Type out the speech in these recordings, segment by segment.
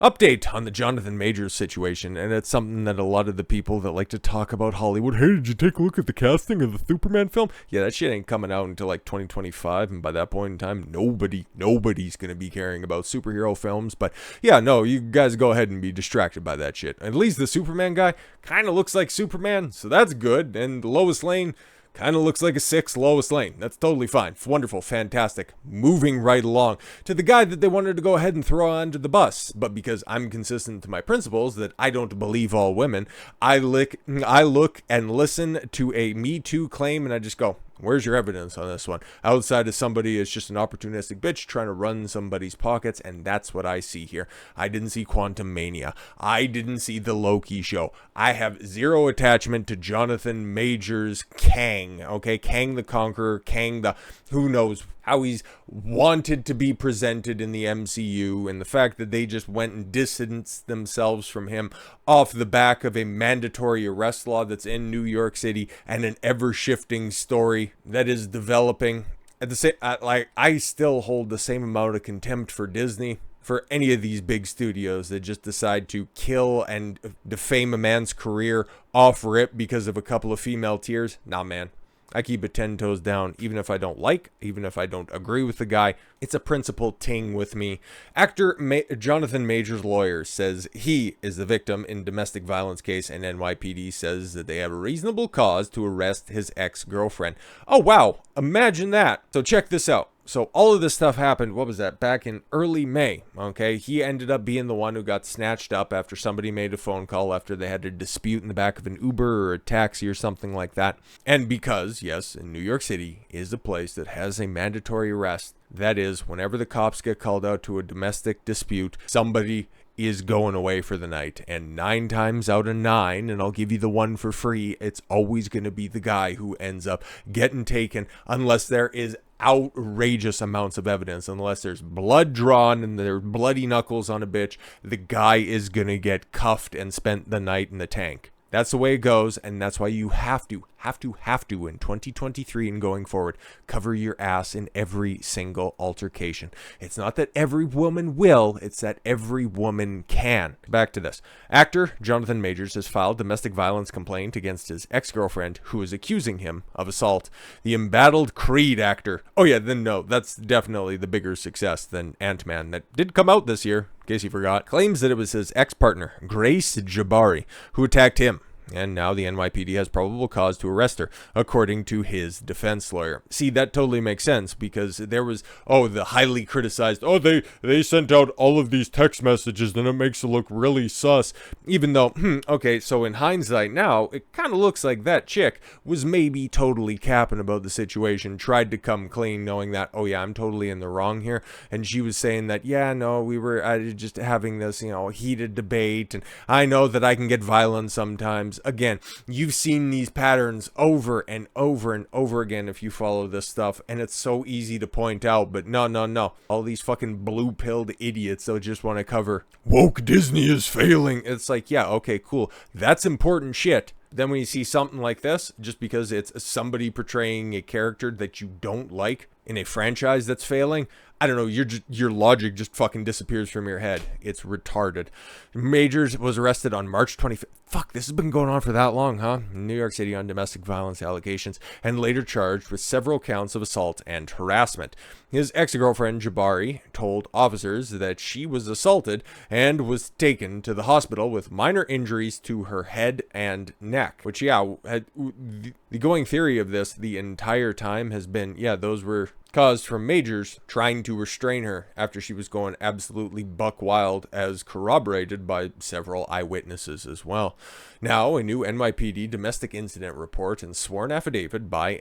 Update on the Jonathan Majors situation, and it's something that a lot of the people that like to talk about Hollywood, hey, did you take a look at the casting of the Superman film? Yeah, that shit ain't coming out until like 2025, and by that point in time, nobody's gonna be caring about superhero films. But yeah, no, you guys go ahead and be distracted by that shit. At least the Superman guy kind of looks like Superman, so that's good. And Lois Lane kind of looks like a 6 Lois Lane. That's totally fine. Wonderful. Fantastic. Moving right along to the guy that they wanted to go ahead and throw under the bus. But because I'm consistent to my principles that I don't believe all women, I look and listen to a MeToo claim and I just go, where's your evidence on this one? Outside of somebody is just an opportunistic bitch trying to run somebody's pockets, and that's what I see here. I didn't see Quantum Mania. I didn't see The Loki Show. I have zero attachment to Jonathan Majors' Kang, okay? Kang the Conqueror, Kang the who knows how he's wanted to be presented in the MCU, and the fact that they just went and distanced themselves from him off the back of a mandatory arrest law that's in New York City and an ever-shifting story that is developing. At the same, I still hold the same amount of contempt for Disney, for any of these big studios that just decide to kill and defame a man's career off rip because of a couple of female tears. Nah, man. I keep it 10 toes down, even if I don't even if I don't agree with the guy. It's a principle ting with me. Actor Jonathan Majors' lawyer says he is the victim in domestic violence case, and NYPD says that they have a reasonable cause to arrest his ex-girlfriend. Oh, wow. Imagine that. So check this out. So all of this stuff happened, what was that, back in early May, okay? He ended up being the one who got snatched up after somebody made a phone call after they had a dispute in the back of an Uber or a taxi or something like that. And because, yes, in New York City is a place that has a mandatory arrest, that is, whenever the cops get called out to a domestic dispute, somebody is going away for the night. And 9 times out of 9, and I'll give you the one for free, it's always going to be the guy who ends up getting taken unless there is outrageous amounts of evidence. Unless there's blood drawn and there's bloody knuckles on a bitch, the guy is going to get cuffed and spent the night in the tank. That's the way it goes, and that's why you have to in 2023 and going forward, cover your ass in every single altercation. It's not that every woman will, it's that every woman can. Back to this. Actor Jonathan Majors has filed domestic violence complaint against his ex-girlfriend who is accusing him of assault. The embattled Creed actor. Oh yeah, then no, that's definitely the bigger success than Ant-Man that did come out this year, in case you forgot. Claims that it was his ex-partner, Grace Jabbari, who attacked him. And now the NYPD has probable cause to arrest her, according to his defense lawyer. See, that totally makes sense because there was, the highly criticized, they sent out all of these text messages and it makes it look really sus. Even though, okay, so in hindsight now, it kind of looks like that chick was maybe totally capping about the situation, tried to come clean knowing that, I'm totally in the wrong here. And she was saying that, we were just having this, heated debate, and I know that I can get violent sometimes. Again, you've seen these patterns over and over and over again if you follow this stuff, and it's so easy to point out, but no. All these fucking blue-pilled idiots that just want to cover, woke Disney is failing. It's like, yeah, okay, cool. That's important shit. Then when you see something like this, just because it's somebody portraying a character that you don't like in a franchise that's failing, I don't know, your logic just fucking disappears from your head. It's retarded. Majors was arrested on March 25th. Fuck, this has been going on for that long, huh? In New York City on domestic violence allegations, and later charged with several counts of assault and harassment. His ex-girlfriend, Jabbari, told officers that she was assaulted and was taken to the hospital with minor injuries to her head and neck. Which, the going theory of this the entire time has been, those were caused from Majors trying to restrain her after she was going absolutely buck wild, as corroborated by several eyewitnesses as well. Now, a new NYPD domestic incident report and sworn affidavit by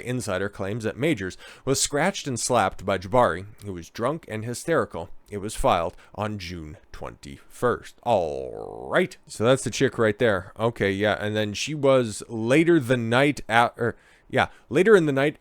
insider claims that Majors was scratched and slapped by Jabbari, who was drunk and hysterical. It was filed on June 21st. All right. So that's the chick right there. Okay, yeah. And then she was later in the night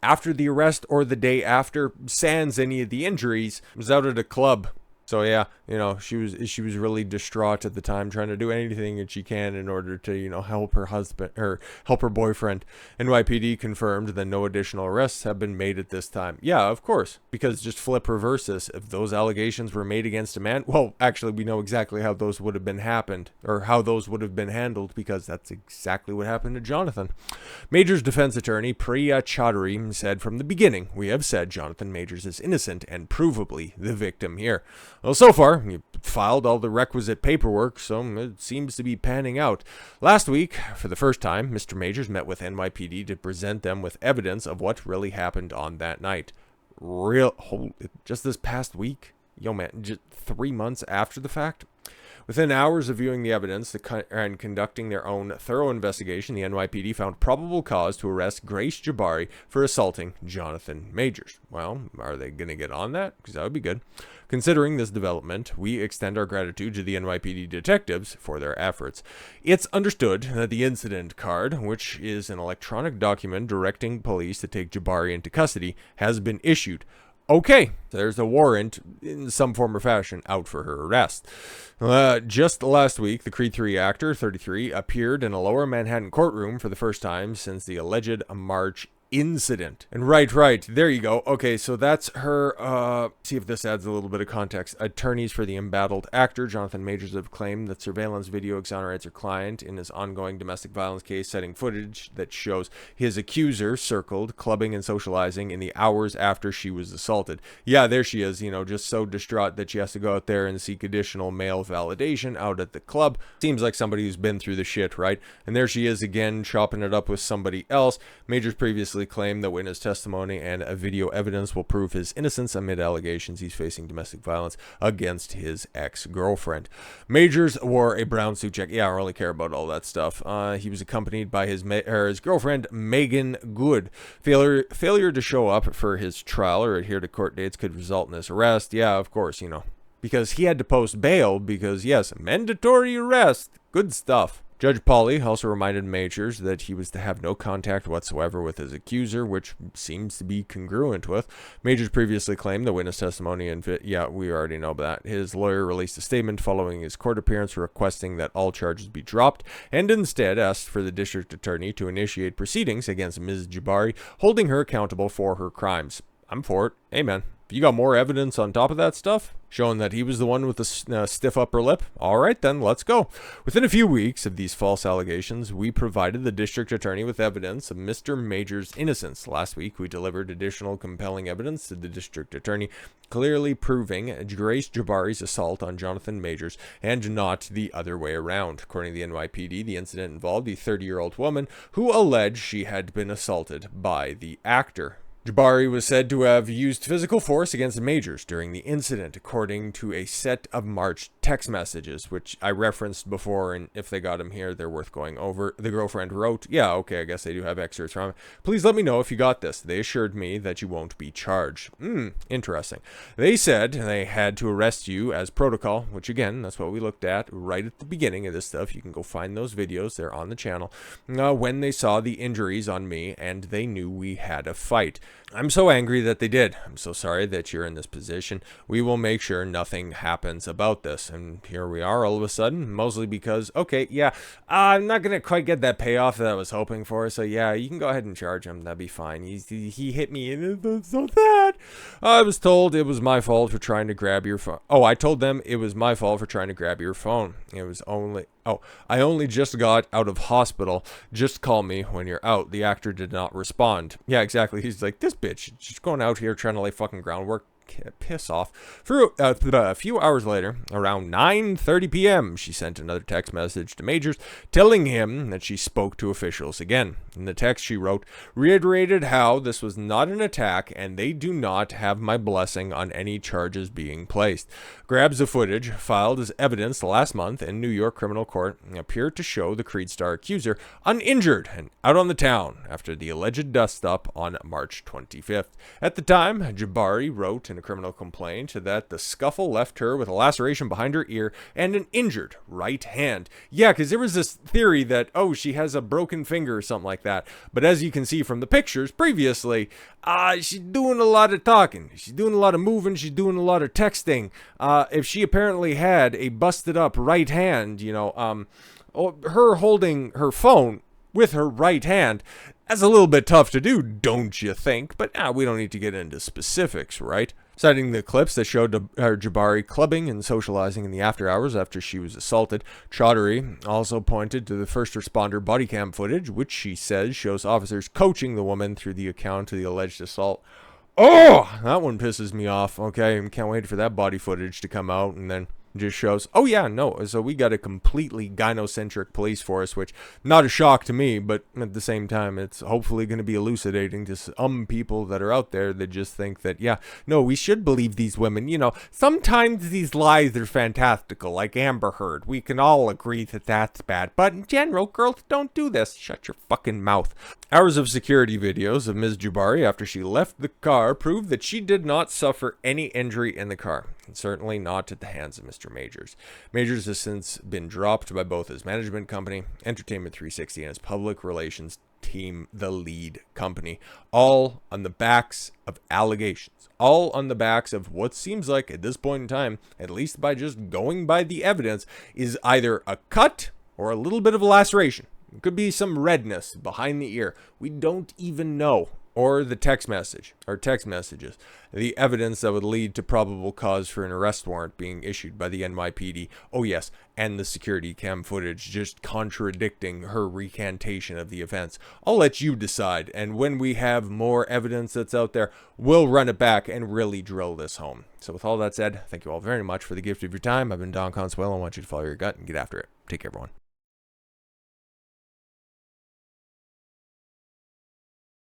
after the arrest or the day after, sans any of the injuries, was out at a club So yeah, she was really distraught at the time, trying to do anything that she can in order to, help her husband or help her boyfriend. NYPD confirmed that no additional arrests have been made at this time. Yeah, of course, because just flip reverse this. If those allegations were made against a man, well, actually, we know exactly how those would have been happened or how those would have been handled, because that's exactly what happened to Jonathan. Major's defense attorney Priya Chaudhary said, "From the beginning, we have said Jonathan Majors is innocent and provably the victim here. Well, so far, you filed all the requisite paperwork, so it seems to be panning out. Last week, for the first time, Mr. Majors met with NYPD to present them with evidence of what really happened on that night." Just this past week? Yo, man, just 3 months after the fact? Within hours of viewing the evidence and conducting their own thorough investigation, the NYPD found probable cause to arrest Grace Jabbari for assaulting Jonathan Majors. Well, are they going to get on that? Because that would be good. Considering this development, we extend our gratitude to the NYPD detectives for their efforts. It's understood that the incident card, which is an electronic document directing police to take Jabbari into custody, has been issued. Okay, there's a warrant in some form or fashion out for her arrest. Just last week, the Creed 3 actor, 33, appeared in a lower Manhattan courtroom for the first time since the alleged March incident. And right, there you go. Okay, so that's her, see if this adds a little bit of context. Attorneys for the embattled actor, Jonathan Majors, have claimed that surveillance video exonerates her client in his ongoing domestic violence case, citing footage that shows his accuser circled, clubbing and socializing in the hours after she was assaulted. Yeah, there she is, just so distraught that she has to go out there and seek additional male validation out at the club. Seems like somebody who's been through the shit, right? And there she is again, chopping it up with somebody else. Majors previously claimed that witness testimony and video evidence will prove his innocence amid allegations he's facing domestic violence against his ex-girlfriend. Majors wore a brown suit jacket. Yeah, I don't really care about all that stuff. He was accompanied by his girlfriend, Megan Good. Failure to show up for his trial or adhere to court dates could result in his arrest. Yeah, of course, because he had to post bail because, yes, mandatory arrest. Good stuff. Judge Pauly also reminded Majors that he was to have no contact whatsoever with his accuser, which seems to be congruent with. Majors previously claimed the witness testimony and yeah, we already know that. His lawyer released a statement following his court appearance requesting that all charges be dropped and instead asked for the district attorney to initiate proceedings against Ms. Jabbari, holding her accountable for her crimes. I'm for it. Amen. If you got more evidence on top of that stuff, showing that he was the one with the stiff upper lip, all right then, let's go. Within a few weeks of these false allegations, we provided the district attorney with evidence of Mr. Major's innocence. Last week, we delivered additional compelling evidence to the district attorney, clearly proving Grace Jabbari's assault on Jonathan Majors and not the other way around. According to the NYPD, the incident involved a 30-year-old woman who alleged she had been assaulted by the actor. Jabbari was said to have used physical force against Majors during the incident, according to a set of March text messages, which I referenced before, and if they got them here, they're worth going over. The girlfriend wrote, yeah, okay, I guess they do have excerpts from it. "Please let me know if you got this. They assured me that you won't be charged." Interesting. "They said they had to arrest you as protocol," which again, that's what we looked at right at the beginning of this stuff. You can go find those videos. They're on the channel. "When they saw the injuries on me and they knew we had a fight. I'm so angry that they did. I'm so sorry that you're in this position. We will make sure nothing happens about this." And here we are all of a sudden, mostly because, okay, yeah, I'm not going to quite get that payoff that I was hoping for. So yeah, you can go ahead and charge him. That'd be fine. He hit me and it's so sad. I was told it was my fault for trying to grab your phone. Oh, I told them it was my fault for trying to grab your phone. It was only... Oh, I only just got out of hospital. Just call me when you're out. The actor did not respond. Yeah, exactly. He's like, this bitch, just going out here trying to lay fucking groundwork. Piss off. For a few hours later, around 9:30 p.m., she sent another text message to Majors telling him that she spoke to officials again. In the text, she wrote, reiterated how this was not an attack and they do not have my blessing on any charges being placed. Grabs of footage filed as evidence last month in New York criminal court appeared to show the Creed star accuser uninjured and out on the town after the alleged dust-up on March 25th. At the time, Jabbari wrote in a criminal complaint that the scuffle left her with a laceration behind her ear and an injured right hand. Yeah, because there was this theory that, oh, she has a broken finger or something like that. But as you can see from the pictures previously, she's doing a lot of talking. She's doing a lot of moving. She's doing a lot of texting. If she apparently had a busted up right hand, her holding her phone with her right hand, that's a little bit tough to do, don't you think? But we don't need to get into specifics, right? Citing the clips that showed Jabbari clubbing and socializing in the after hours after she was assaulted, Chaudhary also pointed to the first responder body cam footage, which she says shows officers coaching the woman through the account of the alleged assault. Oh, that one pisses me off. Okay, can't wait for that body footage to come out, and then just shows, oh yeah, no, so we got a completely gynocentric police force, which not a shock to me, but at the same time, it's hopefully going to be elucidating to some people that are out there that just think that, yeah, no, we should believe these women. Sometimes these lies are fantastical, like Amber Heard. We can all agree that that's bad, but in general, girls don't do this. Shut your fucking mouth. Hours of security videos of Ms. Jabbari after she left the car prove that she did not suffer any injury in the car, and certainly not at the hands of Mr. Majors. Majors has since been dropped by both his management company, Entertainment 360, and his public relations team, The Lead Company, all on the backs of allegations, all on the backs of what seems like, at this point in time, at least by just going by the evidence, is either a cut or a little bit of a laceration. It could be some redness behind the ear. We don't even know. Or the text messages, the evidence that would lead to probable cause for an arrest warrant being issued by the NYPD. Oh yes, and the security cam footage just contradicting her recantation of the events. I'll let you decide, and when we have more evidence that's out there, we'll run it back and really drill this home. So with all that said, thank you all very much for the gift of your time. I've been Don Consuelo. I want you to follow your gut and get after it. Take care, everyone.